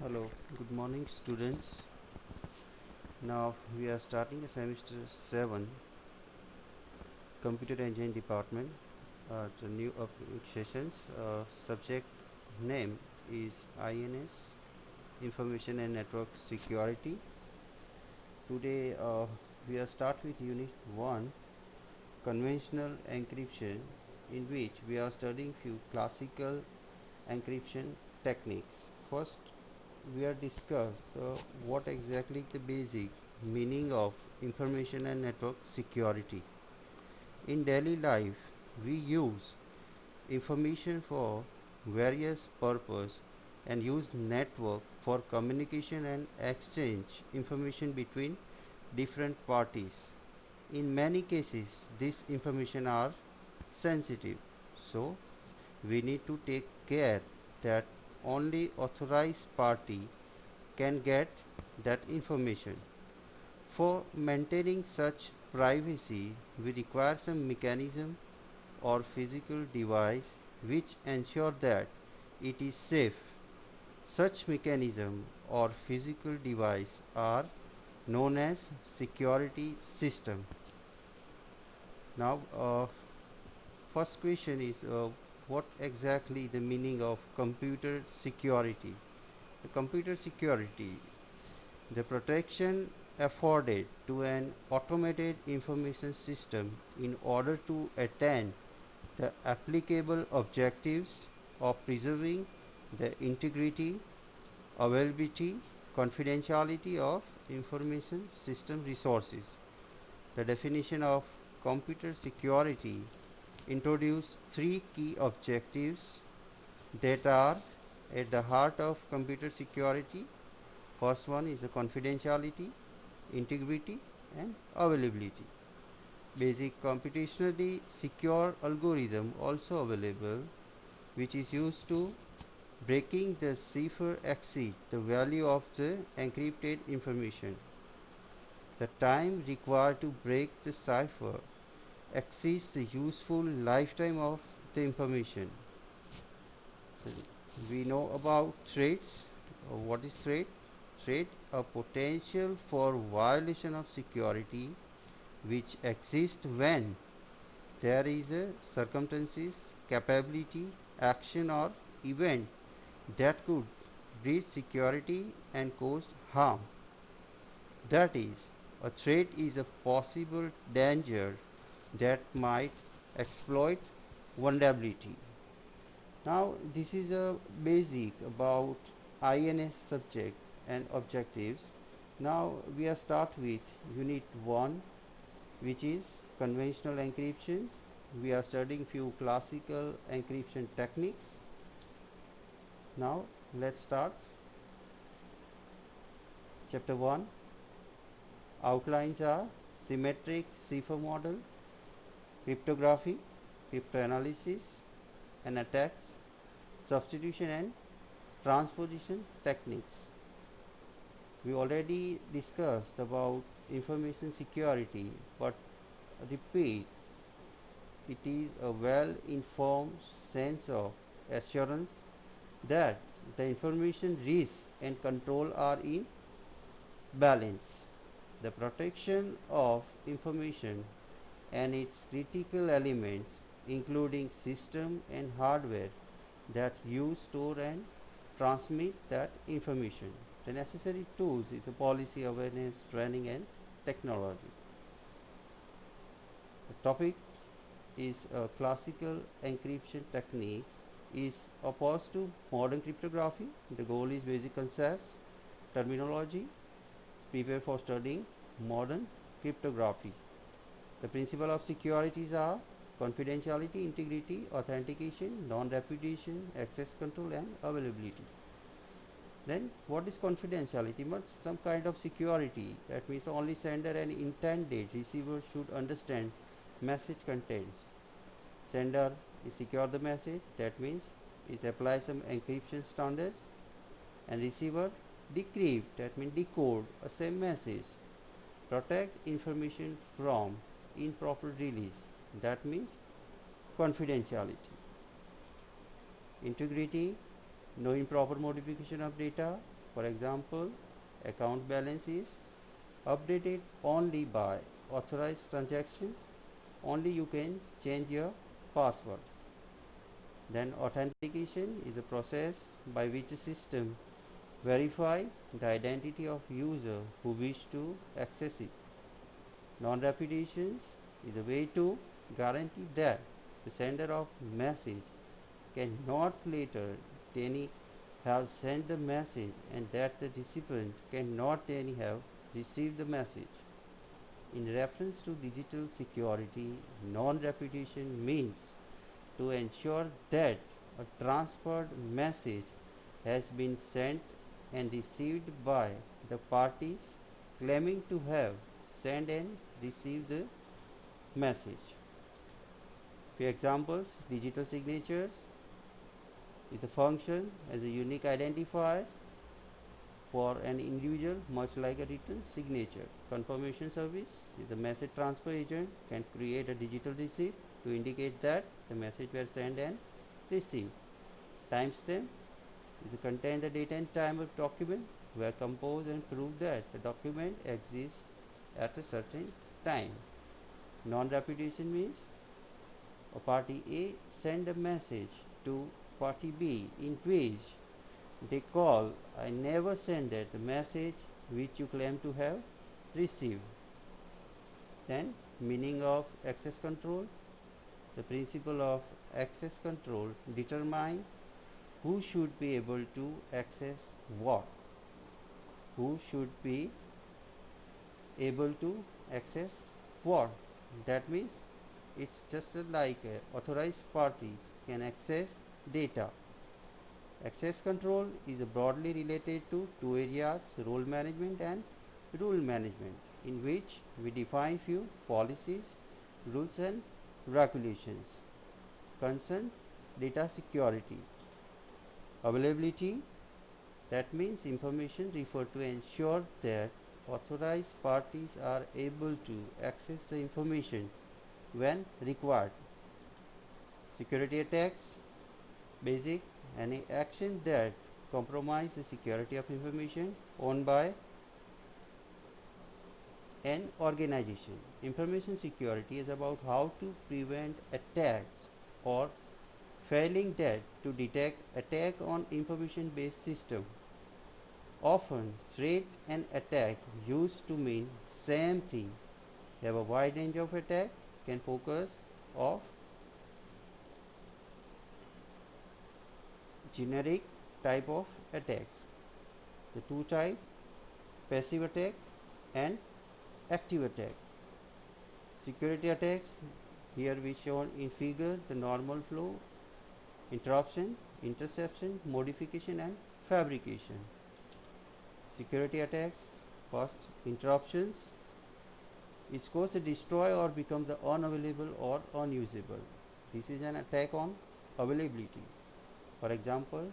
Hello, good morning students. Now we are starting a semester 7 computer engineering department, the new sessions. Subject name is INS, Information and Network Security. Today we are start with unit 1, conventional encryption, in which we are studying few classical encryption techniques. First we are discussed what exactly the basic meaning of information and network security. In daily life, we use information for various purpose and use network for communication and exchange information between different parties. In many cases, this information are sensitive, so we need to take care that only authorized party can get that information. For maintaining such privacy, we require some mechanism or physical device which ensure that it is safe. Such mechanism or physical device are known as security system. Now, first question is what exactly the meaning of computer security? The computer security, the protection afforded to an automated information system in order to attain the applicable objectives of preserving the integrity, availability, confidentiality of information system resources. The definition of computer security introduce three key objectives that are at the heart of computer security. First one is the confidentiality, integrity and availability. Basic computationally secure algorithm also available, which is used to breaking the cipher exceed the value of the encrypted information. The time required to break the cipher exceeds the useful lifetime of the information. So we know about threats. What is threat? Threat, a potential for violation of security which exists when there is a circumstances, capability, action or event that could breach security and cause harm. That is, a threat is a possible danger that might exploit vulnerability. Now this is a basic about INS subject and objectives. Now we are start with unit 1, which is conventional encryptions. We are studying few classical encryption techniques. Now let's start. Chapter 1. Outlines are symmetric cipher model, cryptography, cryptanalysis and attacks, substitution and transposition techniques. We already discussed about information security, but repeat, it is a well-informed sense of assurance that the information risk and control are in balance. The protection of information and its critical elements, including system and hardware that use, store and transmit that information. The necessary tools is the policy awareness, training and technology. The topic is classical encryption techniques is opposed to modern cryptography. The goal is basic concepts, terminology, prepare for studying modern cryptography. The principles of securities are confidentiality, integrity, authentication, non-repudiation, access control and availability. Then what is confidentiality? Means some kind of security. That means only sender and intended receiver should understand message contents. Sender is secure the message. That means it applies some encryption standards, and receiver decrypt. That means decode a same message. Protect information from improper release. That means confidentiality. Integrity, no improper modification of data, For example, account balance is updated only by authorized transactions. Only you can change your password. Then authentication is a process by which a system verify the identity of user who wish to access it. Non-repetitions is a way to guarantee that the sender of message cannot later any have sent the message and that the recipient cannot any have received the message. In reference to digital security, non-repetition means to ensure that a transferred message has been sent and received by the parties claiming to have sent and received the message. For examples, digital signatures is a function as a unique identifier for an individual, much like a written signature. Confirmation service is a message transfer agent can create a digital receipt to indicate that the message were sent and received. Timestamp is a contain the date and time of document where compose and prove that the document exists at a certain time. Non-repetition means a party A send a message to party B in which they call, I never sent the message which you claim to have received. Then meaning of access control. The principle of access control determine who should be able to access what. Who should be able to access what. That means it's just like authorized parties can access data. Access control is broadly related to two areas, role management and rule management, in which we define few policies, rules and regulations. Concern data security. Availability, that means information referred to ensure that authorized parties are able to access the information when required. Security attacks, basic any action that compromise the security of information owned by an organization. Information security is about how to prevent attacks or failing that to detect attack on information based system. Often threat and attack used to mean same thing. They have a wide range of attack can focus of generic type of attacks. The two type, passive attack and active attack. Security attacks, here we shown in figure the normal flow, interruption, interception, modification and fabrication. Security attacks, first interruptions, is caused to destroy or become the unavailable or unusable. This is an attack on availability. For example,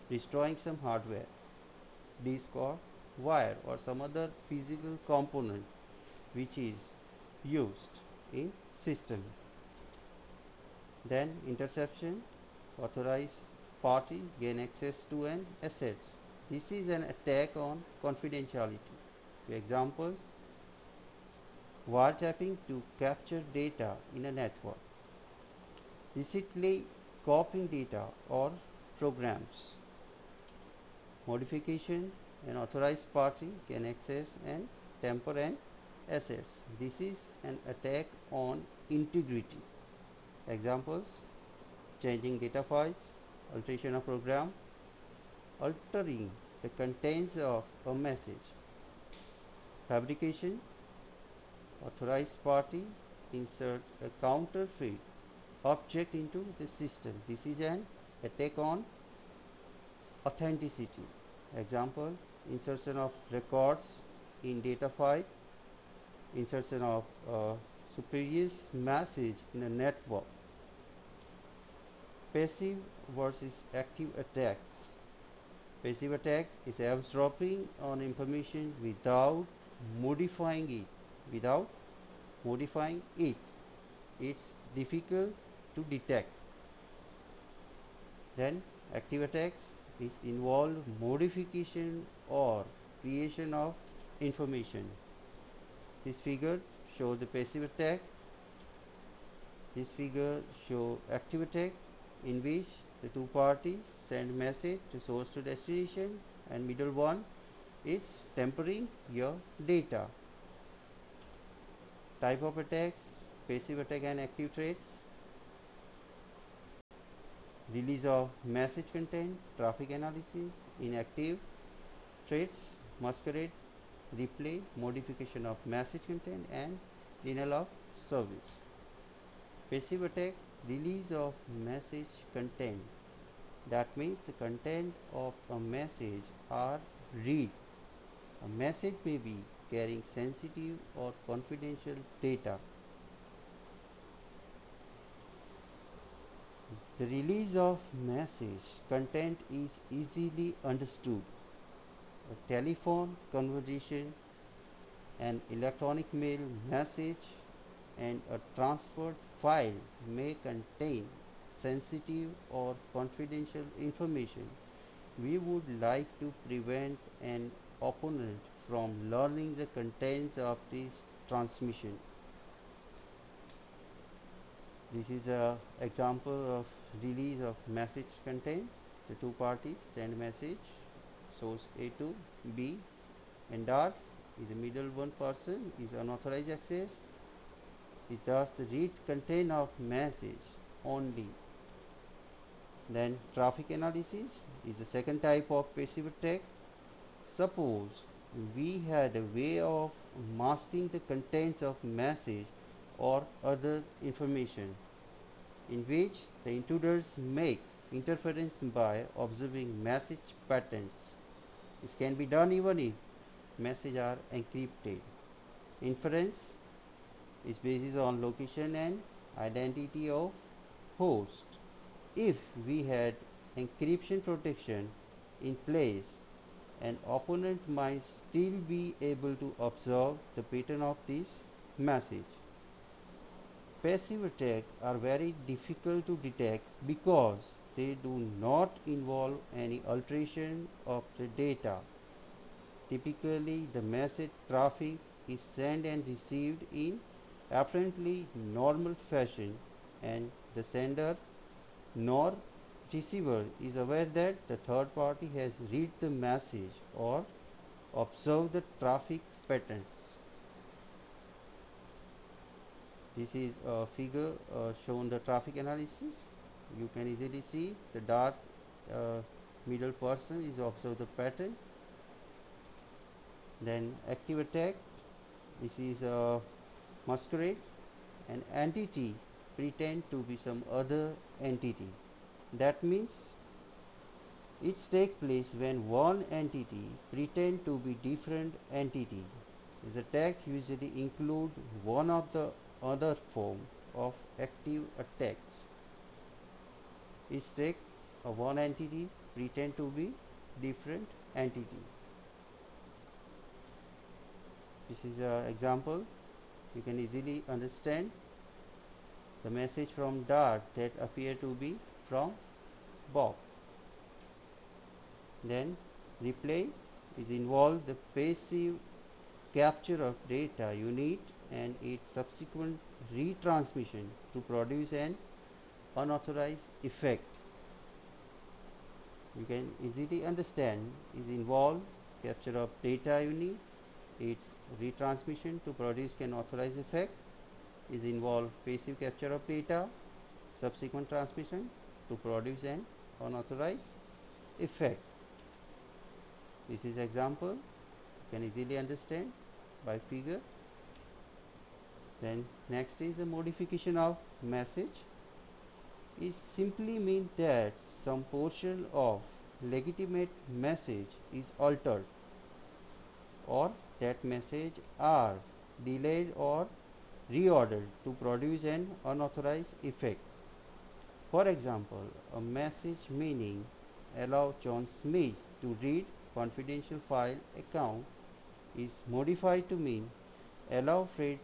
destroying some hardware, disk or wire or some other physical component which is used in system. Then interception, authorized party gain access to an assets. This is an attack on confidentiality. Examples, wiretapping to capture data in a network, illicitly copying data or programs. Modification, an authorized party can access and tamper an assets. This is an attack on integrity. Examples, changing data files, alteration of program, altering the contents of a message. Fabrication, authorized party insert a counterfeit object into the system. This is an attack on authenticity. Example, insertion of records in data file, insertion of spurious message in a network. Passive versus active attacks. Passive attack is eavesdropping on information without modifying it. It's difficult to detect. Then active attacks is involve modification or creation of information. This figure shows the passive attack. This figure shows active attack, in which the two parties send message to source to destination, and middle one is tampering your data. Type of attacks: passive attack and active threats. Release of message content, traffic analysis. Inactive threats: masquerade, replay, modification of message content, and denial of service. Passive attack: release of message content. That means the content of a message are read. A message may be carrying sensitive or confidential data. The release of message content is easily understood. A telephone conversation, an electronic mail message, and a transferred file may contain sensitive or confidential information. We would like to prevent an opponent from learning the contents of this transmission. This is an example of release of message content. The two parties send message, source A to B, and dart is a middle one person, is unauthorized access. It just read content of message only. Then traffic analysis is the second type of passive attack. Suppose we had a way of masking the contents of message or other information, in which the intruders make interference by observing message patterns. This can be done even if messages are encrypted. Inference is based on location and identity of host. If we had encryption protection in place, an opponent might still be able to observe the pattern of this message. Passive attacks are very difficult to detect because they do not involve any alteration of the data. Typically, the message traffic is sent and received in apparently normal fashion, and the sender nor receiver is aware that the third party has read the message or observed the traffic patterns. This is a figure showing the traffic analysis. You can easily see the dark middle person is observe the pattern. Then active attack. This is a masquerade. An entity pretend to be some other entity. That means it takes place when one entity pretend to be different entity. This attack usually include one of the other form of active attacks. It take one entity pretend to be different entity. This is an example. You can easily understand the message from Dart that appear to be from Bob. Then replay is involved the passive capture of data unit and its subsequent retransmission to produce an unauthorized effect. You can easily understand is involved capture of data unit, its retransmission to produce an authorized effect, is involved passive capture of data, subsequent transmission to produce an unauthorized effect. This is example. You can easily understand by figure. Then next is a modification of message. It simply means that some portion of legitimate message is altered, or that message are delayed or reordered to produce an unauthorized effect. For example, a message meaning allow John Smith to read confidential file account is modified to mean allow Fred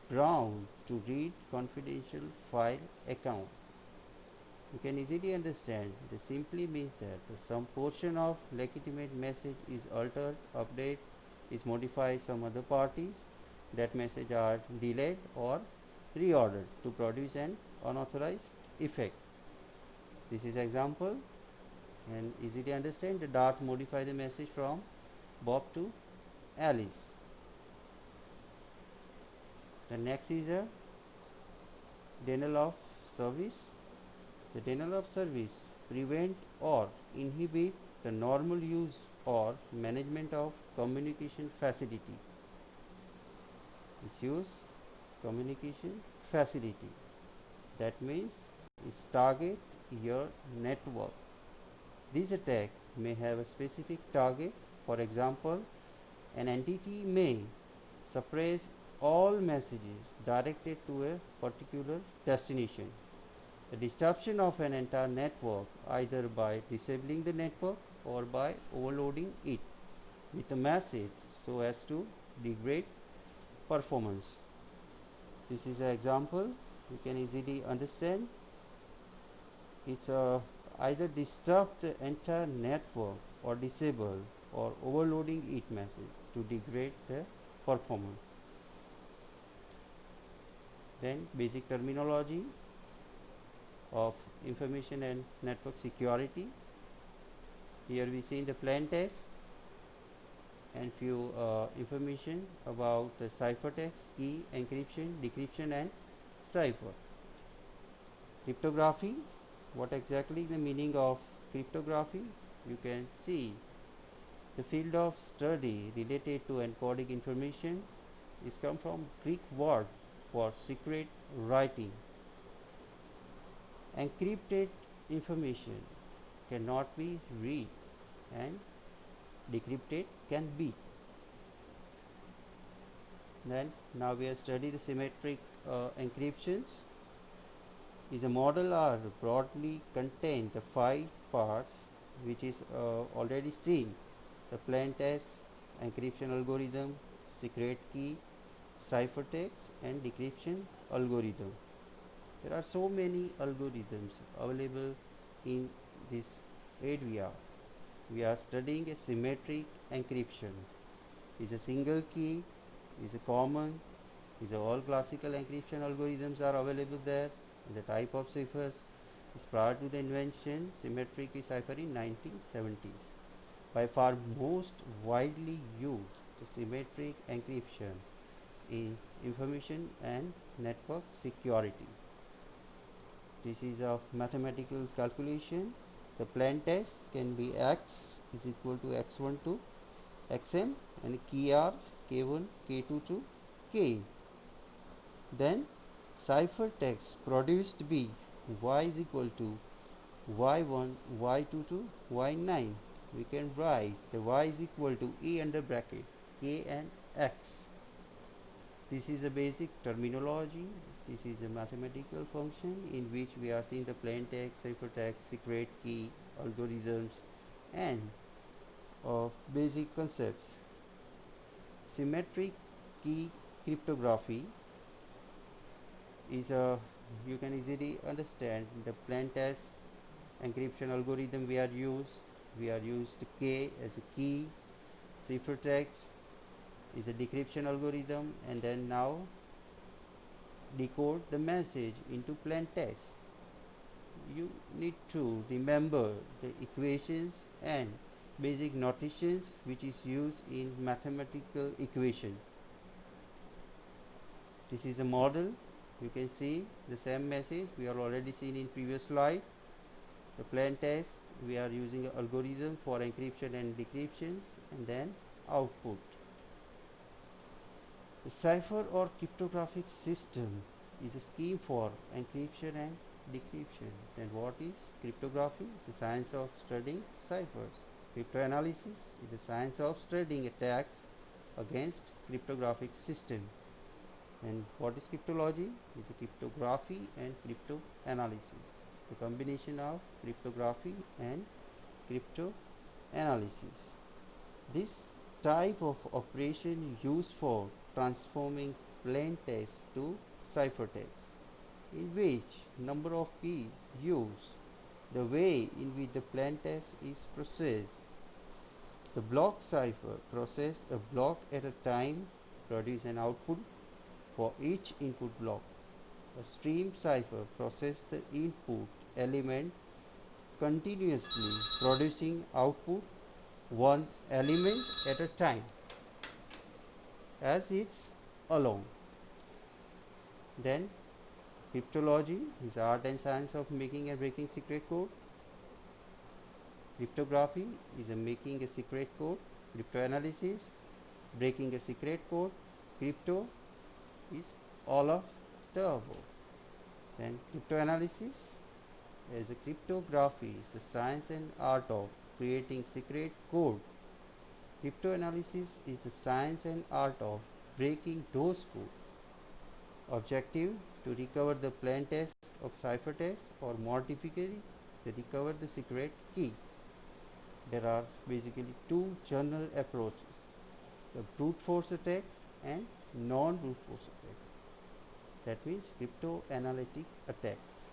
Brown to read confidential file account. You can easily understand. This simply means that some portion of legitimate message is altered, updated, is modified some other parties. That message are delayed or reordered to produce an unauthorized effect. This is example, and easily understand. The Dart modify the message from Bob to Alice. The next is a denial of service. The denial of service prevent or inhibit the normal use or management of communication facility. Misuse communication facility. That means it's target your network. This attack may have a specific target. For example, an entity may suppress all messages directed to a particular destination. The disruption of an entire network, either by disabling the network or by overloading it with a message so as to degrade performance. This is an example you can easily understand. It's either disrupt the entire network or disable or overloading it message to degrade the performance. Then basic terminology of information and network security. Here we see in the plain text and few information about the ciphertext, key, encryption, decryption and cipher. Cryptography. What exactly the meaning of cryptography? You can see the field of study related to encoding information is come from Greek word for secret writing. Encrypted information cannot be read and decrypted can be. Then now we have studied the symmetric encryptions. Is a model are broadly contain the 5 parts which is already seen: the plain text, encryption algorithm, secret key, ciphertext and decryption algorithm. There are so many algorithms available in this area. We are studying a symmetric encryption. Is a single key, is a common, is a all classical encryption algorithms are available there. And the type of ciphers is prior to the invention symmetric key cipher in 1970s. By far most widely used the symmetric encryption in information and network security. This is a mathematical calculation. The plain text can be x is equal to x1 to xm and key are k1, k2 to k. Then ciphertext produced be y is equal to y1, y2 to y9. We can write the y is equal to a under bracket k and x. This is a basic terminology. This is a mathematical function in which we are seeing the plain text, ciphertext, secret key, algorithms and basic concepts. Symmetric key cryptography is you can easily understand the plain text encryption algorithm we are used K as a key, ciphertext is a decryption algorithm, and then now decode the message into plain text. You need to remember the equations and basic notations which is used in mathematical equation. This is a model. You can see the same message we are already seen in previous slide. The plain text we are using an algorithm for encryption and decryptions, and then output. The cipher or cryptographic system is a scheme for encryption and decryption. Then what is cryptography? The science of studying ciphers. Cryptanalysis is the science of studying attacks against cryptographic system. And what is cryptology? It is a cryptography and cryptanalysis. The combination of cryptography and cryptanalysis. This type of operation used for transforming plain text to ciphertext, in which number of keys used the way in which the plaintext is processed. The block cipher processes a block at a time, produce an output for each input block. A stream cipher processes the input element continuously, producing output one element at a time as it's alone. Then cryptology is art and science of making and breaking secret code. Cryptography is making a secret code. Cryptanalysis, breaking a secret code. Crypto is all of the above. Then cryptanalysis as a cryptography is the science and art of creating secret code. Cryptanalysis is the science and art of breaking those code. Objective to recover the plain text of ciphertext, or more typically to recover the secret key. There are basically two general approaches, the brute force attack and non-brute force attack. That means cryptanalytic attacks.